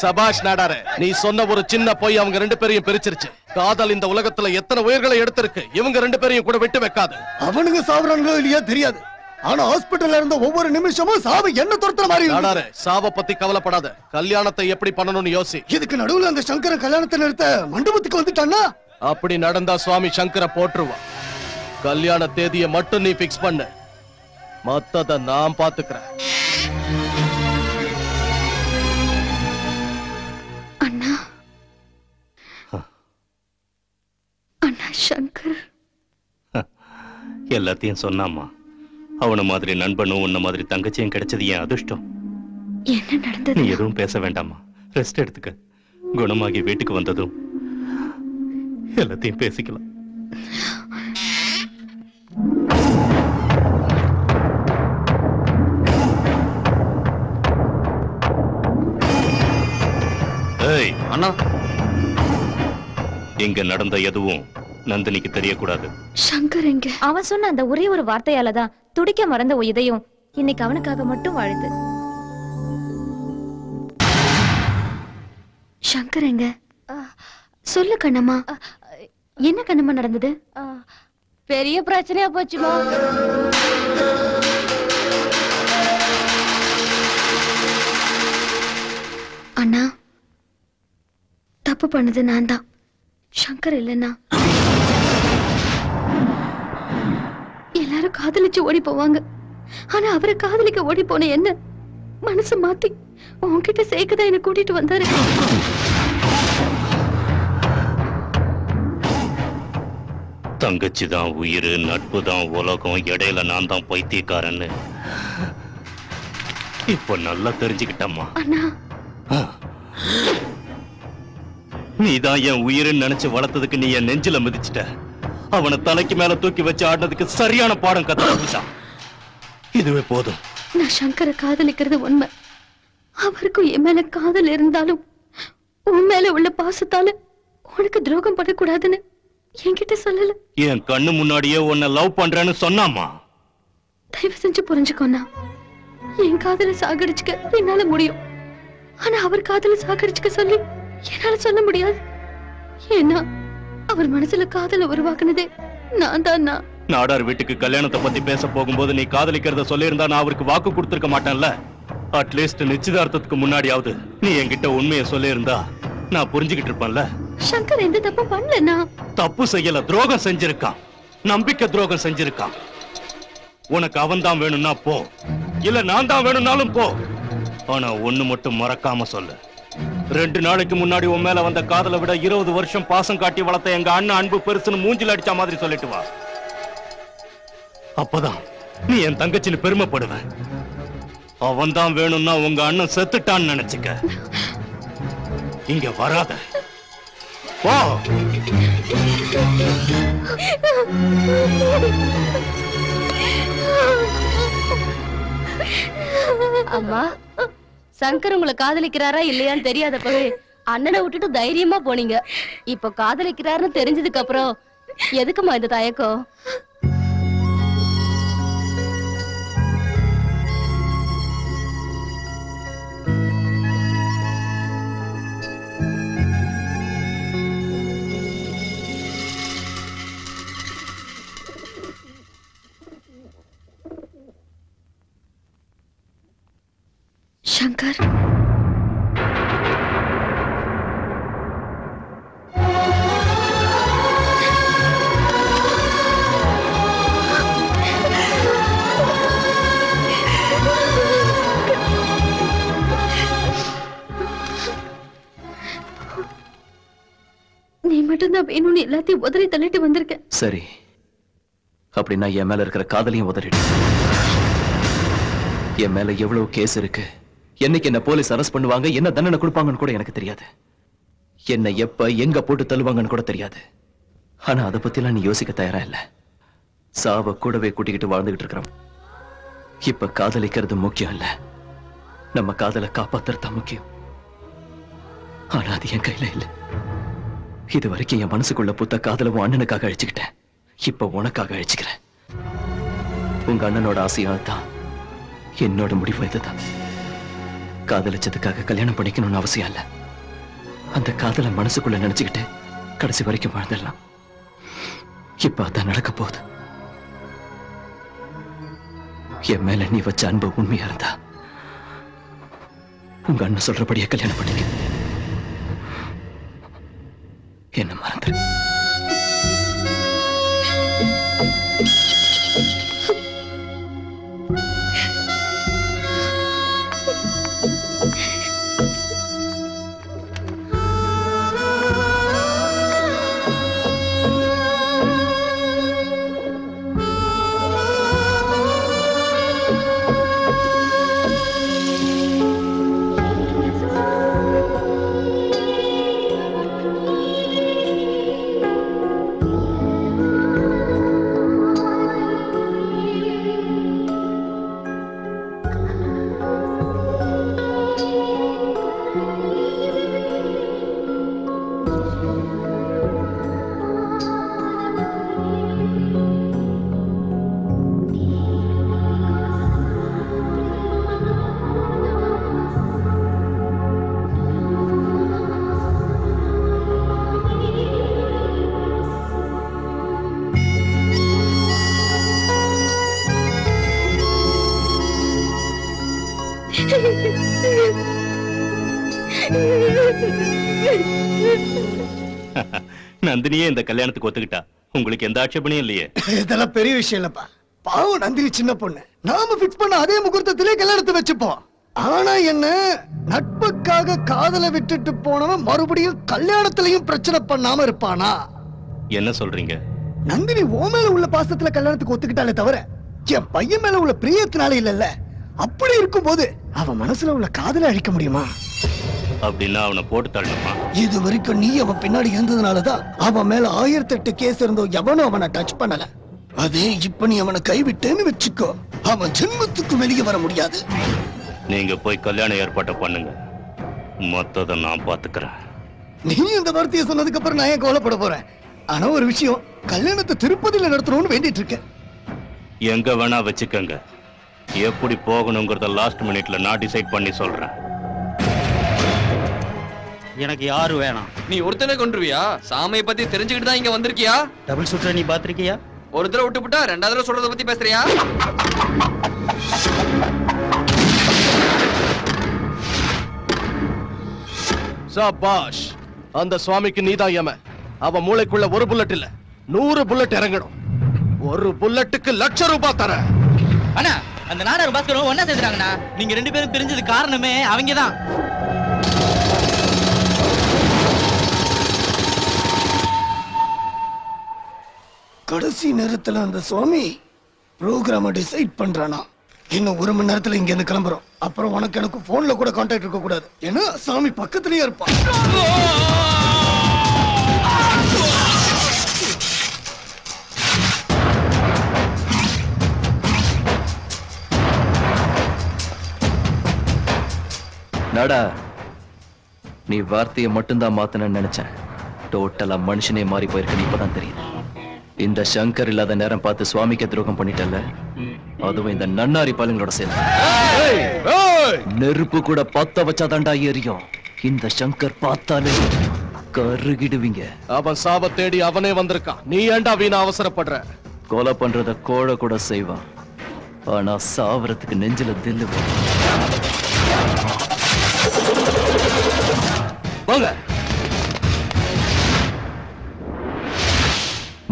சபாஷ் நாடாரே, நீ சொன்ன ஒரு சின்ன பொய் அவங்க ரெண்டு பேரையும் பிரிச்சிருச்சு. காதல் இந்த உலகத்துல எத்தனை உயிர்களை எடுத்திருக்கு, இவங்க ரெண்டு பேரையும் கூட விட்டு வைக்காது. அவனுங்க சாவறாங்களோ இல்லையா தெரியாது, ஆனா ஹாஸ்பிடல்ல இருந்த ஒவ்வொரு நிமிஷமும் சாவு என்ன துரத்துற மாதிரி நாடாரே, சாவ பத்தி கவலைப்படாத, கல்யாணத்தை எப்படி பண்ணணும்னு யோசி. இதுக்கு நடுவுல அந்த சங்கர கல்யாணத்தை நிறுத்த மண்டபத்துக்கு வந்துட்டான்னா அப்படி நடந்தா சுவாமி சங்கர போட்டுருவான். கல்யாண தேதியை மட்டும் நீ பிக்ஸ் பண்ணு, மத்தத நான் பாத்துக்கிறேன். அண்ணா, அண்ணா சங்கர் எல்லாத்தையும் சொன்னாமா. அவன மாதிரி நண்பனும் உன்ன மாதிரி தங்கச்சியும் கிடைச்சது என் அதிர்ஷ்டம். என்ன நடந்தது? நீ எதுவும் பேச வேண்டாமா, ரெஸ்ட் எடுத்துக்க. குணமாகி வீட்டுக்கு வந்ததும் எல்லாத்தையும் பேசிக்கலாம். ஏய் அண்ணா, இங்க நடந்த எதுவும் நந்தினிக்கு தெரியக்கூடாது. சங்கர் எங்க? அவன் சொன்ன அந்த ஒரே ஒரு வார்த்தையாலதான் துடிக்க மறந்த இதயம் இன்னைக்கு அவனுக்காக மட்டும் வாழுது. சங்கர் எங்க? சொல்லு கண்ணம்மா, என்ன கண்ணம்மா நடந்தது? பெரிய பிரச்சனையா போச்சுமா. அண்ணா, தப்பு பண்ணது நான் தான், சங்கர் இல்லைன்னா. எல்லாரும் காதலிச்சு ஓடி போவாங்க, ஆனா அவரை காதலிக்க ஓடி போன என்ன மனசு மாத்தி உன்கிட்ட சேர்க்கதான் என்ன கூட்டிட்டு வந்தாரு. தங்கச்சி தான் உயிர், நட்பு தான் உலகம், இடையில நான் தான் பைத்தியக்காரன்னு இப்ப நல்லா தெரிஞ்சுக்கிட்டம்மா. அண்ணா, நீதான் என் உயிர்னு நினைச்சு வளர்த்ததுக்கு நீ என் நெஞ்சில மிதிச்சிட்ட. அவனை தலைக்கு மேல தூக்கி வச்சு ஆடினதுக்கு சரியான பாடம் கத்துக்கிட்டான். இதுவே போதும். நான் சங்கரை காதலிக்கிறது உண்மை. அவருக்கும் என் மேல காதல் இருந்தாலும் உன் மேல உள்ள பாசத்தால உனக்கு துரோகம் பண்ணக்கூடாதுன்னு என்கிட்ட சொல்லல. என் கண்ணு முன்னாடியே உன்னை லவ் பண்றேன்னு சொன்னாமா. தயவு செஞ்சு புரிஞ்சுக்கோண்ணா, என் காதலை சாகடிச்சுக்க என்னால முடியும், ஆனா அவர் காதலை சாகடிச்சுக்க சொல்லி என்னால சொல்ல முடியாது. ஏன்னா அவர் மனசுல காதலை உருவாக்குனதே நான் தான். நாடார் வீட்டுக்கு கல்யாணத்தை பத்தி பேச போகும்போது நீ காதலிக்கிறத சொல்லியிருந்தா நான் அவருக்கு வாக்கு கொடுத்திருக்க மாட்டேன்ல. அட்லீஸ்ட் நிச்சயதார்த்தத்துக்கு முன்னாடியாவது நீ என்கிட்ட உண்மையை சொல்லியிருந்தா நான் புரிஞ்சுக்கிட்டு இருப்பேன்ல. சங்கர் எந்த தப்பு பண்ணலனா? தப்பு செய்யல, துரோகம் செஞ்சிருக்கான், நம்பிக்கை துரோகம் செஞ்சிருக்கான். உனக்கு அவன் தான் வேணும்னா போ, இல்ல நான் தான் வேணும்னாலும் போ. ஆனா ஒண்ணு மட்டும் மறக்காம சொல்லு, 2 நாளைக்கு முன்னாடி உன் மேல வந்த காதலை விட 20 வருஷம் பாசம் காட்டி வளர்த்த எங்க அண்ணன் அன்பு பெருசுன்னு மூஞ்சில அடிச்ச மாதிரி சொல்லிட்டு வா. அப்பதான் நீ என் தங்கச்சின்னு பெருமைப்படுவ. அவன் தான் வேணும்னா உங்க அண்ணன் செத்துட்டான்னு நினைச்சுக்க. இங்க வராத, போ. அம்மா, சங்கர் உங்களை காதலிக்கிறாரா இல்லையான்னு தெரியாதப்பவே அண்ணனை விட்டுட்டு தைரியமா போனீங்க. இப்ப காதலிக்கிறாருன்னு தெரிஞ்சதுக்கு அப்புறம் எதுக்குமா இந்த தயக்கம்? சங்கர், நீ மட்டும்தான் வேணும்னு எல்லாத்தையும் உதறி தள்ளிட்டு வந்திருக்க. சரி, அப்படின்னா என் மேல இருக்கிற காதலையும் உதறிடு. என் மேல எவ்வளவு கேஸ் இருக்கு, என்னைக்கு என்ன போலீஸ் அரெஸ்ட் பண்ணுவாங்க, என்ன தண்டனை கொடுப்பாங்கன்னு கூட எனக்கு தெரியாது. என்ன எப்ப எங்க போட்டு தள்ளுவாங்கன்னு கூட தெரியாது. ஆனா அதை பத்திலாம் நீ யோசிக்க தயாரா இல்ல. சாவ கூடவே கூட்டிக்கிட்டு வாழ்ந்துகிட்டு இருக்கிறோம். இப்ப காதலிக்கிறது முக்கியம் இல்ல, நம்ம காதலை காப்பாத்துறதா முக்கியம். ஆனா அது என் கையில இல்ல. இது வரைக்கும் என் மனசுக்குள்ள புத்த காதலவும் அண்ணனுக்காக அழிச்சுக்கிட்டேன். இப்ப உனக்காக அழிச்சுக்கிறேன். உங்க அண்ணனோட ஆசையால் தான் என்னோட முடிவு இதுதான். காதலிச்சதுக்காக கல்யாணம் பண்ணிக்கணும்னு அவசியம் இல்ல. அந்த காதலை மனசுக்குள்ள நினைச்சுக்கிட்டு கடைசி வரைக்கும் வாழ்ந்துடலாம். இப்ப அதான் நடக்க போகுது. என் மேல நீ வச்ச அன்பு உண்மையா இருந்தா உங்க அண்ணன் சொல்றபடியே கல்யாணம் பண்ணிக்க. என்ன மறந்துரு. நந்தினியே இந்த கல்யாணத்துக்கு ஒத்துக்கிட்டா. உங்களுக்கு எந்த ஆட்சேபனையும் இல்லையே. இதெல்லாம் பெரிய விஷயம் இல்லப்பா. பாவம் நந்தினி சின்ன பொண்ணு. நாம பிக்ஸ் பண்ண அதே முகூர்த்தத்திலே கல்யாணத்தை வச்சுப்போம். ஆனா என்ன, நட்புக்காக காதலை விட்டுட்டு போனவன் மறுபடியும் கல்யாணத்திலையும் பிரச்சனை பண்ணாம இருப்பானா? என்ன சொல்றீங்க? நந்தினி ஓ மேல உள்ள பாசத்துல கல்யாணத்துக்கு ஒத்துக்கிட்டாலே தவிர என் பையன் மேல உள்ள பிரியத்தினால இல்லல்ல. அப்படி இருக்கும் போது அவன் மனசுல உள்ள காதலை அழிக்க முடியுமா? அப்படின்னா அவனை போட்டு தள்ளணுமா? இது வரைக்கும் நீ அவன் பின்னாடி இருந்ததுனாலதான் அவன் மேல 1008 கேஸ் இருந்தோம். எவனும் அவனை டச் பண்ணல. அதே இப்ப நீ அவனை கைவிட்டேன்னு வச்சுக்கோ, அவன் ஜென்மத்துக்கு வெளியே வர முடியாது. நீங்க போய் கல்யாண ஏற்பாட்டை பண்ணுங்க, மொத்தத்தை நான் பாத்துக்கிறேன். நீ இந்த வார்த்தையை சொன்னதுக்கு அப்புறம் நான் ஏன் கவலைப்பட போறேன்? ஆனா ஒரு விஷயம், கல்யாணத்தை திருப்பதியில நடத்தணும்னு வேண்டிட்டு இருக்கேன். எங்க வேணா வச்சுக்கங்க. எப்படி போகணுங்கிறத லாஸ்ட் மினிட்ல நான் டிசைட் பண்ணி சொல்றேன். எனக்கு யாரு வேணாம். நீ ஒருத்தனை கொண்டுருவியா? சாமியை பத்தி தெரிஞ்சுக்கிட்டு தான் இங்க வந்திருக்கியா? டபுள் ஷூட்டர் நீ பாத்திருக்கியா? ஒரு தடவை விட்டுப்புட்டா ரெண்டாவது தடவை சொல்றத பத்தி பேசுறியா? சபாஷ். அந்த சுவாமிக்கு நீதான் யம. அவ மூளைக்குள்ள ஒரு புல்லட் இல்ல 100 புல்லட் இறங்கணும். ஒரு புல்லட்டுக்கு ₹1,00,000 தர. அண்ணா, அந்த நாடகம் பாஸ்கரும் ஒன்னா சேர்த்துறாங்கண்ணா. நீங்க 2 பேரும் பிரிஞ்சது காரணமே அவங்கதான். கடைசி நேரத்துல அந்த சுவாமி ப்ரோக்ராம டிசைட் பண்றானா. இன்னும் 1 மணி நேரத்துல இங்க இருந்து கிளம்புறோம். அப்புறம் உனக்கு எனக்கு போன்ல கூட கான்டாக்ட் இருக்க கூடாது. ஏன்னா சாமி பக்கத்துலயே இருப்பான். நாடா, நீ வார்த்தையை மட்டும்தான் மாத்தணும்னு நினைச்சேன். டோட்டலா மனுஷனே மாறி போயிருக்க இப்பதான் தெரியுது. இந்த சங்கர் இல்லாத நேரம் பார்த்து சுவாமிக்கு துரோகம் பண்ணிட்டல, அதுவும் இந்த நன்னாரி பாலுங்களோட சேர்ந்து. நெருப்பு கூட பத்த வச்சாதாண்டா எரியும். இந்த சங்கர் பார்த்தாலே கருகிடுவீங்க. அவன் சாப தேடி அவனே வந்திருக்கான். நீ ஏண்டா வீணா அவசரப்படுற? கொலை பண்றத கோழ கூட செய்வான். ஆனா சாவறதுக்கு நெஞ்சில தில்லு. வாங்க.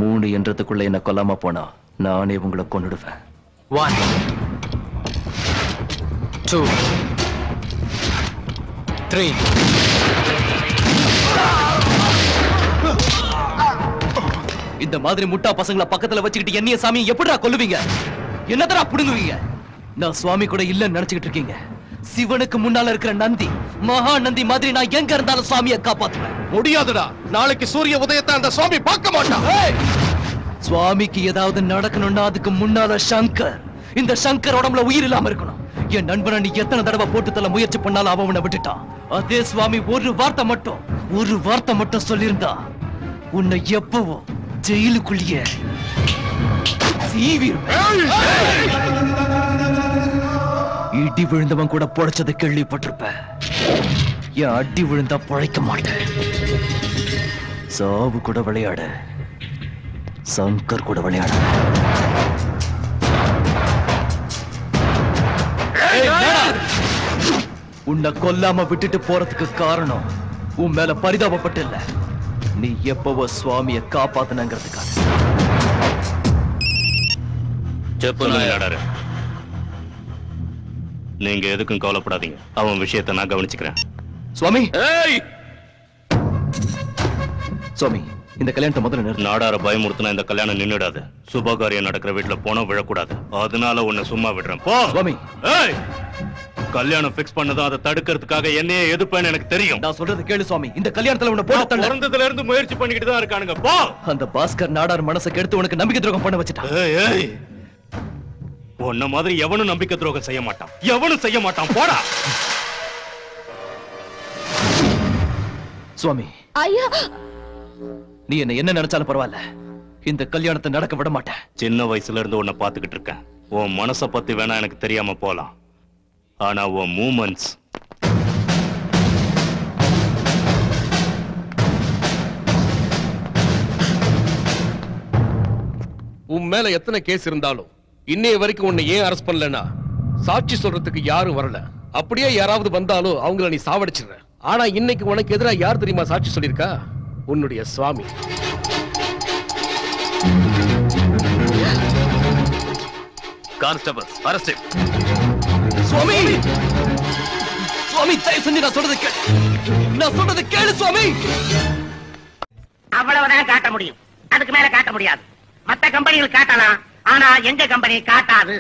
3 என்றதுக்குள்ள என்ன கொல்லாம போனா நானே உங்களை கொன்னுடுவேன். 1 2 3. இந்த மாதிரி முட்டா பசங்களை பக்கத்துல வச்சுக்கிட்டு என்னைய சாமி எப்படிடா கொல்லுவீங்க? என்னதரா புடுங்குவீங்க? நான் சுவாமி கூட இல்லன்னு நினைச்சுக்கிட்டு இருக்கீங்க. சிவனுக்கு முன்னால இருக்கிற நந்தி, மகா நந்தி மாதிரி நான் எங்க இருந்தாலும் சுவாமியை காப்பாத்துவேன். முடியாதுடா. நாளைக்கு சூரிய உதயத்தை அந்த சுவாமி பார்க்க மாட்டான். சுவாமிக்கு ஏதாவது நடக்கணும்னா அதுக்கு முன்னால சங்கர், இந்த சங்கர் உடம்புல உயிர் இல்லாம இருக்கணும். என் நண்பனை நீ எத்தனை தடவை போட்டு தள்ள முயற்சி பண்ணாலும் அவனை விட்டுட்டான். அதே சுவாமி ஒரு வார்த்தை மட்டும் சொல்லியிருந்தா உன்னை எப்பவும் ஜெயிலுக்குள்ளேயே இடி விழுந்தவன் கூட பொழைச்சதை கேள்விப்பட்டிருப்ப. என் அடி விழுந்தா பொழைக்க மாட்டேன். சாவு கூட விளையாட, சங்கர் கூட விளையாட. உன்னை கொல்லாம விட்டுட்டு போறதுக்கு காரணம் உன் மேல பரிதாபப்பட்டு இல்ல, நீ எப்பவோ சுவாமிய காப்பாத்தனங்கிறதுக்காக. நீங்க எதுக்கும் கவலைப்படாதீங்க, அவன் விஷயத்தை நான் கவனிச்சுக்கிறேன். சுவாமி, சுவாமி, இந்த கல்யாணத்தை முதல்ல நிறுத்து. நாடார பயமுறுத்தினா இந்த கல்யாணம் நின்னுடாது. சுபகாரியம் நடக்கிற வீட்டுல போனா விழக்கூடாது. அதனால உன்னை சும்மா விடுறேன். போ சுவாமி. கல்யாணம் பிக்ஸ் பண்ணதும் அதை தடுக்கிறதுக்காக என்னையே எதுப்பேன்னு எனக்கு தெரியும். நான் சொல்றது கேளு சுவாமி. இந்த கல்யாணத்துல உன்னை போட்டு தள்ள. பிறந்ததுல இருந்து முயற்சி பண்ணிக்கிட்டு தான் இருக்கானுங்க. போ. அந்த பாஸ்கர் நாடார் மனசை கெடுத்து உனக்கு நம்பிக்கை துரோகம் பண்ண வச்சுட்டான். உன்ன மாதிரி எவனும் நம்பிக்கை துரோகம் செய்ய மாட்டான். எவனும் செய்ய மாட்டான். போடா. சுவாமி, ஐயா, நீ என்ன நினைச்சாலும் பரவாயில்ல, இந்த கல்யாணத்தை நடக்க விட மாட்டேன். சின்ன வயசுல இருந்து உன்னை பாத்துக்கிட்டு இருக்கேன். உன் மனசை பத்தி வேணா எனக்கு தெரியாம போலாம், ஆனா உன் மூமெண்ட்ஸ் உன் மேல எத்தனை கேஸ் இருந்தாலும் இன்னைய வரைக்கும் உன்னை ஏன் அரெஸ்ட் பண்ணலன்னா, சாட்சி சொல்றதுக்கு யாரும் வரல. அப்படியே யாராவது வந்தாலும் அவங்கள நீ சாவடிச்சிடுற. ஆனா இன்னைக்கு உனக்கு எதிரா யார் தெரியுமா சாட்சி சொல்லிருக்கா? உன்னுடைய சுவாமி. Constable, arrest. சுவாமி, சுவாமி, தயவு செஞ்சு நான் சொல்றது கேளு சுவாமி. அவ்வளவுதான் காட்ட முடியும், அதுக்கு மேல காட்ட முடியாது. மத்த கம்பெனிகள் காட்டலாம், ஆனா எங்க கம்பெனி காட்டாது.